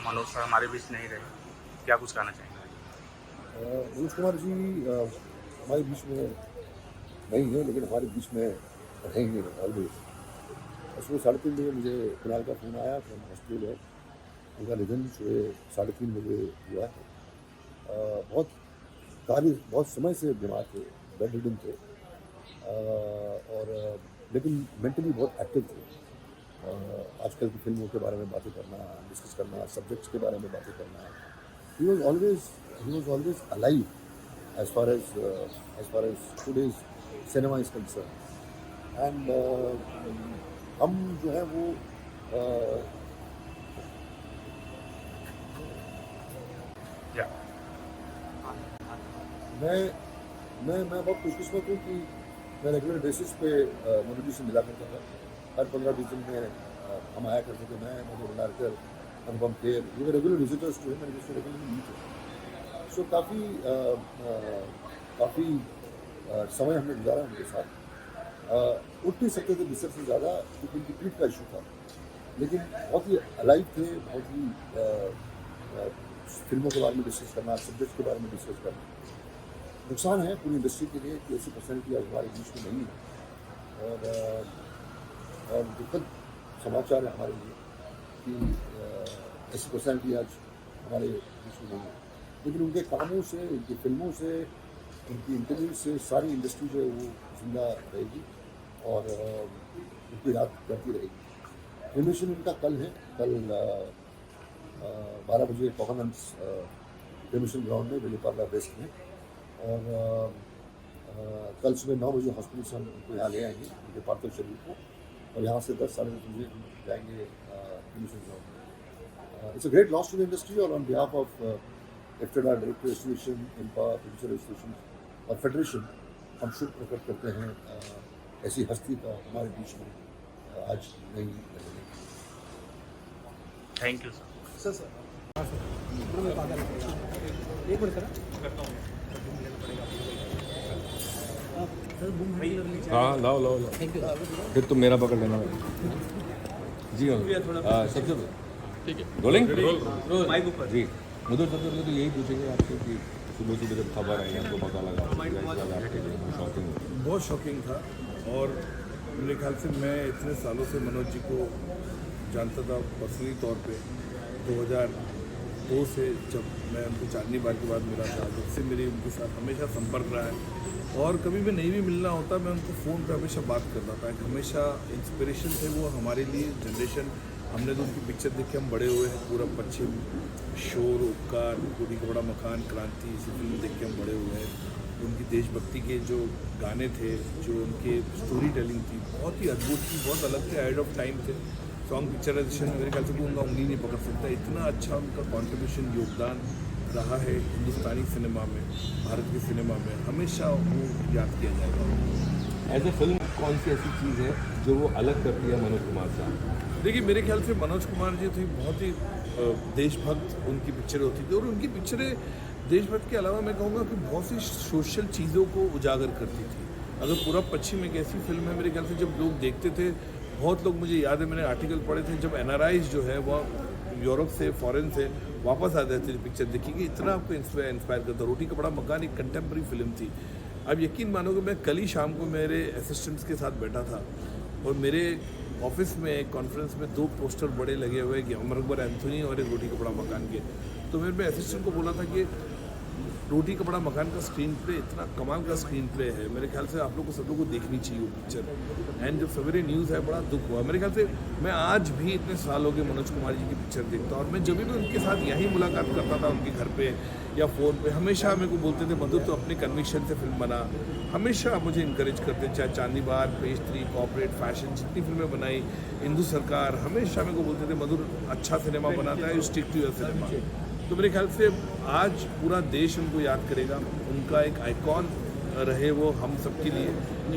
Manoj sir हमारे बीच नहीं रहे, क्या कुछ कहना चाहेंगे? मनोज कुमार जी हमारे बीच में नहीं है, लेकिन हमारे बीच में रहेंगे ऑलवेज। सुबह 3:30 बजे मुझे कुणाल का फ़ोन आया कि हम हॉस्पिटल है, उनका निधन सुबह 3:30 बजे हुआ है। बहुत समय से बीमार थे, बेड रिडन थे, और लेकिन मेंटली बहुत एक्टिव थे। आजकल की फिल्मों के बारे में बातें करना, डिस्कस करना, सब्जेक्ट्स के बारे में बातें करना। He was always alive as far as today's cinema is concerned, and हम जो है वो या मैं बहुत खुशकिस्मत हूँ कि मैं रेगुलर बेसिस पे मनोज जी से मिला करता था। हर 15-20 दिन में हम आया करते थे। मैं मधु भंडारकर, अनुपम खेर, ये रेगुलर विजिटर्स जो है मैंने जिसको रेगुलरली मीट है। सो काफ़ी समय हमने गुजारा उनके साथ। उठ नहीं सकते थे बिस्तर से ज़्यादा क्योंकि उनकी पीठ का इशू था, लेकिन बहुत ही अलाइव थे, बहुत ही फिल्मों के बारे में डिस्कस करना, सब्जेक्ट के बारे में डिस्कस करना। नुकसान है पूरी इंडस्ट्री के लिए कि ऐसी पर्सनैलिटी आज हमारे बीच में नहीं है, और दुखद समाचार है हमारे लिए कि ऐसी पर्सनैलिटी आज हमारे बीच में नहीं है। लेकिन उनके कामों से, उनकी फिल्मों से, उनकी इंटरव्यू से सारी इंडस्ट्री जो है वो जिंदा रहेगी और उनको याद करती रहेगी। क्रिमेशन उनका कल है, कल 12 बजे कोकनंस क्रिमेशन ग्राउंड में वेलीपाला वेस्ट में, और कल सुबह 9 बजे हॉस्पिटल से हम उनको यहाँ ले आएंगे, उनके पार्थिव शरीर को, और यहाँ से 10-10:30 बजे हम जाएंगे क्रिमेशन ग्राउंड में। It's a great loss to the industry, और on behalf of FTR director association, IMPPA producer association और फेडरेशन हम शुभ प्रकट करते हैं ऐसी हस्ती का हमारे बीच में आज नहीं रहेगी। Thank you sir. सर एक मिनट सर, हाँ लाओ थैंक यू। फिर तुम मेरा पकड़ लेना। जी हाँ सबसे ठीक है, रोलिंग जी। मधुर सबसे पहले तो यही पूछेंगे आपसे कि सुबह जब खबर आई हमको पता लगा, शॉकिंग बहुत शॉकिंग था। और मेरे ख्याल से मैं इतने सालों से मनोज जी को जानता था पर्सनली तौर पे। 2002 से जब मैं उनको चांदनी बार के बाद मिला था, तब से मेरी उनके साथ हमेशा संपर्क रहा है, और कभी भी नहीं भी मिलना होता मैं उनको फ़ोन पे हमेशा बात करता था। हमेशा इंस्पिरेशन थे वो हमारे लिए, जनरेशन। हमने तो उनकी पिक्चर देख के हम बड़े हुए हैं, पूरा पश्चिम, शोर, उपकार, टूटी कपड़ा मकान, क्रांति, इसी फिल्म देख के हम बड़े हुए हैं। उनकी देशभक्ति के जो गाने थे, जो उनके स्टोरी टेलिंग थी, बहुत ही अद्भुत थी, बहुत अलग थे, एड ऑफ टाइम थे। सॉन्ग पिक्चराइजेशन में मेरे ख्याल से कोई उनका उंगली नहीं पकड़ सकता, इतना अच्छा उनका कॉन्ट्रीब्यूशन, योगदान रहा है हिंदुस्तानी सिनेमा में, भारत के सिनेमा में। हमेशा वो याद किया जाएगा। एज ए फिल्म कौन सी ऐसी चीज़ है जो वो अलग करती है मनोज कुमार साहब? देखिए, मेरे ख्याल से मनोज कुमार जी थी बहुत ही देशभक्त उनकी पिक्चरें होती थी, और उनकी पिक्चरें देशभक्त के अलावा मैं कहूँगा कि बहुत सी सोशल चीज़ों को उजागर करती थी। अगर पूरा पश्चिम एक ऐसी फिल्म है, मेरे ख्याल से जब लोग देखते थे, बहुत लोग, मुझे याद है मैंने आर्टिकल पढ़े थे, जब NRIs जो है वह यूरोप से, फॉरेन से वापस आ जाते थे पिक्चर देखी कि इतना आपको इंस्पायर करता। रोटी कपड़ा मकान एक कंटेम्प्रेरी फिल्म थी। अब यकीन मानोगे, मैं कल ही शाम को मेरे असिस्टेंट्स के साथ बैठा था, और मेरे ऑफिस में एक कॉन्फ्रेंस में 2 पोस्टर बड़े लगे हुए कि अमर अकबर एंथोनी और एक रोटी कपड़ा मकान के। तो मैं असिस्टेंट को बोला था कि रोटी कपड़ा मकान का स्क्रीन प्ले इतना कमाल का स्क्रीन प्ले है, मेरे ख्याल से आप लोग को, सब लोग को देखनी चाहिए वो पिक्चर। एंड जब सवेरे न्यूज़ है, बड़ा दुख हुआ। मेरे ख्याल से मैं आज भी इतने साल हो गए मनोज कुमार जी की पिक्चर देखता हूँ, और मैं जब भी उनके साथ यहीं मुलाकात करता था उनके घर पे या फ़ोन पे, हमेशा मेरे को बोलते थे मधुर तो अपने कन्विक्शन से फिल्म बना। हमेशा मुझे इंकरेज करते, चाहे चांदनी बार, पेज 3, कॉर्पोरेट, फैशन, जितनी फिल्में बनाई, हिंदू सरकार, हमेशा मेरे को बोलते थे मधुर अच्छा सिनेमा बनाता है, स्टिक टू योर सिनेमा। तो मेरे ख्याल से आज पूरा देश उनको याद करेगा, उनका एक आइकॉन रहे वो हम सब के लिए,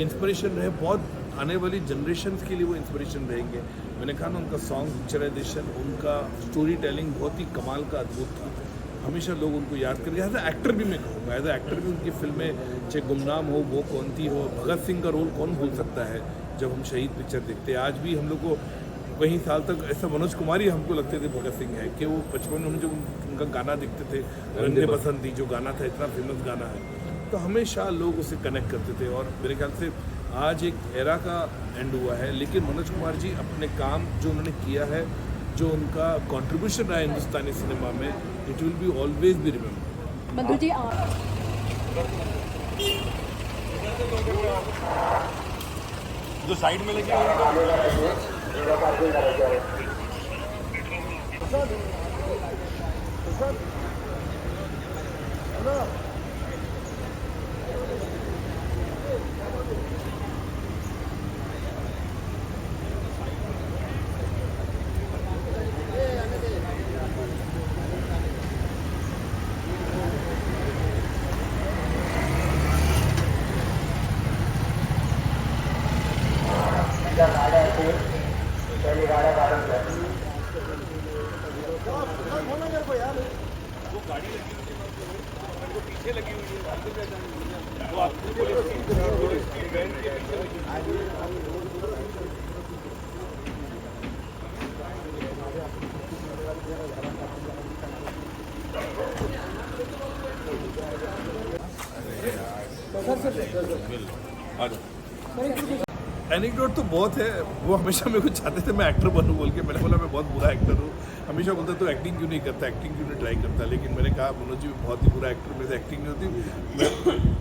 इंस्पिरेशन रहे, बहुत आने वाली जनरेशन्स के लिए वो इंस्पिरेशन रहेंगे। मैंने कहा ना, उनका सॉन्ग पिक्चराइजेशन, उनका स्टोरी टेलिंग बहुत ही कमाल का, अद्भुत था। हमेशा लोग उनको याद करेंगे। एज ए एक्टर भी मैं कहूँगा, एज ए एक्टर भी उनकी फिल्में, चाहे गुमनाम हो, वो कौन थी हो, भगत सिंह का रोल कौन भूल सकता है जब हम शहीद पिक्चर देखते हैं। आज भी हम लोग को कई साल तक ऐसा मनोज कुमार ही हमको लगते थे भगत सिंह है कि वो बचपन में जो उनका गाना दिखते थे रंगे बसंती जो गाना था इतना फेमस गाना है, तो हमेशा लोग उसे कनेक्ट करते थे। और मेरे ख्याल से आज एक एरा का एंड हुआ है, लेकिन मनोज कुमार जी अपने काम जो उन्होंने किया है, जो उनका कंट्रीब्यूशन रहा है हिंदुस्तानी सिनेमा में, it will be always be remembered. बंधु जी जो साइड में लेके एनेक्डोट तो बहुत है। वो हमेशा मेरे को चाहते थे मैं एक्टर बनूं बोल के। मैंने बोला मैं बहुत बुरा एक्टर हूँ। हमेशा बोलता तो एक्टिंग क्यों नहीं करता, एक्टिंग क्यों नहीं ट्राई करता, लेकिन मैंने कहा मनोज जी बहुत ही बुरा एक्टर, मेरे से एक्टिंग नहीं होती,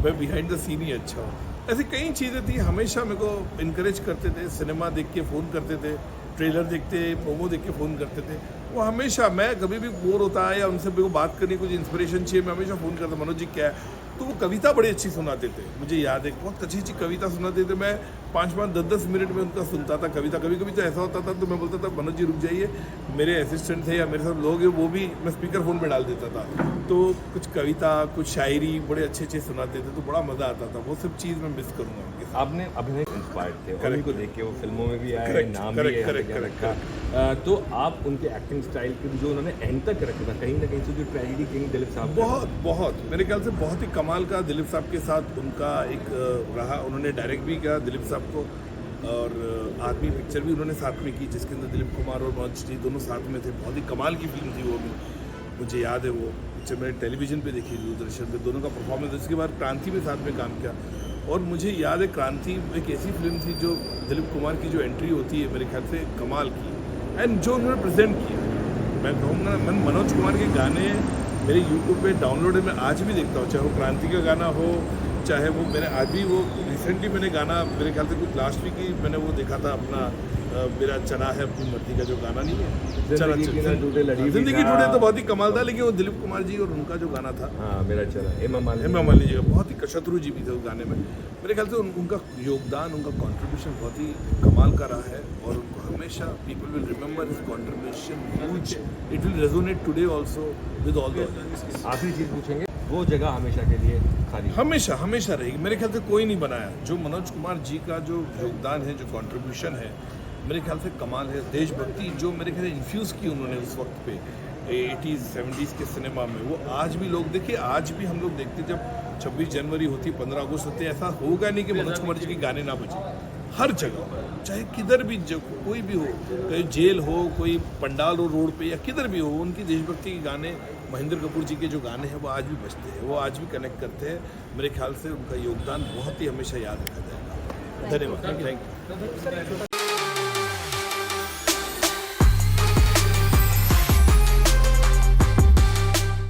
मैं बिहाइंड द सीन ही अच्छा हूँ। ऐसी कई चीज़ें थी, हमेशा मेरे को इनकरेज करते थे। सिनेमा देख के फ़ोन करते थे, ट्रेलर देखते, प्रोमो देख के फ़ोन करते थे। वो हमेशा, मैं कभी भी बोर होता है या उनसे मेरे को बात करनी, कुछ इंस्पिरेशन चाहिए, मैं हमेशा फ़ोन करता मनोज जी क्या है। तो वो कविता बड़ी अच्छी सुनाते थे, मुझे याद है बहुत अच्छी अच्छी कविता सुनाते थे। मैं 5-5, 10-10 मिनट में उनका सुनता था कविता। कभी कभी तो ऐसा होता था तो मैं बोलता था मनोज जी रुक जाइए, मेरे असिस्टेंट थे या मेरे साथ लोग हैं, वो भी मैं स्पीकर फ़ोन में डाल देता था। तो कुछ कविता, कुछ शायरी बड़े अच्छे अच्छे सुनाते थे, तो बड़ा मज़ा आता था। वो सब चीज़ मैं मिस करूँगा उनके साथ। आपने अभिनय इंस्पायर्ड थे, उन्हीं को देख के वो फिल्मों में भी आए, Correct, नाम correct, भी है correct, यहाँ correct, रखा। तो आप उनके एक्टिंग स्टाइल के जो उन्होंने एंड तक रखा था, कहीं ना कहीं से जो ट्रेजेडी किंग दिलीप साहब बहुत मेरे ख्याल से बहुत ही कमाल का दिलीप साहब के साथ उनका एक रहा। उन्होंने डायरेक्ट भी किया दिलीप साहब को, और आदमी पिक्चर भी उन्होंने साथ में की, जिसके अंदर दिलीप कुमार और मनोज जी दोनों साथ में थे। बहुत ही कमाल की फिल्म थी वो भी, मुझे याद है। वो पिक्चर मैंने टेलीविज़न पे देखी, दूरदर्शन पे, दोनों का परफॉर्मेंस। उसके बाद क्रांति में साथ में काम किया, और मुझे याद है क्रांति एक ऐसी फिल्म थी जो दिलीप कुमार की जो एंट्री होती है मेरे ख्याल से कमाल की, एंड जो उन्होंने प्रेजेंट किया। मैं कहूँगा मनोज कुमार के गाने मेरे यूट्यूब पे डाउनलोड है, मैं आज भी देखता हूँ, चाहे वो क्रांति का गाना हो, चाहे वो मैंने आज भी वो रिसेंटली मैंने गाना मेरे ख्याल से कुछ लास्ट वीक ही मैंने वो देखा था अपना मेरा चना है अपनी मर्जी का जो गाना नहीं है, जिंदगी टूटे, तो बहुत ही कमाल था। लेकिन वो दिलीप कुमार जी और उनका जो गाना था, हाँ मेरा चला, हेमा मालिनी जी का, बहुत ही शत्रु जी भी थे उस गाने में। मेरे ख्याल से उनका योगदान, उनका कंट्रीब्यूशन बहुत ही कमाल का रहा है, और उनको हमेशा people will remember his contribution huge. It will resonate today also with all the audience. आखिरी चीज़ पूछेंगे, वो जगह हमेशा के लिए खाली हमेशा रहेगी। मेरे ख्याल से कोई नहीं बनाया जो मनोज कुमार जी का जो योगदान है, जो कंट्रीब्यूशन है, मेरे ख्याल से कमाल है। देशभक्ति जो मेरे ख्याल से इन्फ्यूज़ की उन्होंने उस वक्त पे 80s 70s के सिनेमा में, वो आज भी लोग देखिए, आज भी हम लोग देखते, जब 26 जनवरी होती, 15 अगस्त होती, ऐसा होगा नहीं कि मनोज कुमार जी के गाने ना बजे। हर जगह, चाहे किधर भी कोई भी हो, कहीं जेल हो, कोई पंडाल हो रोड पे, या किधर भी हो, उनकी देशभक्ति के गाने, महेंद्र कपूर जी के जो गाने हैं वो आज भी बजते हैं, वो आज भी कनेक्ट करते हैं। मेरे ख्याल से उनका योगदान बहुत ही हमेशा याद रखा जाएगा। धन्यवाद, थैंक यू।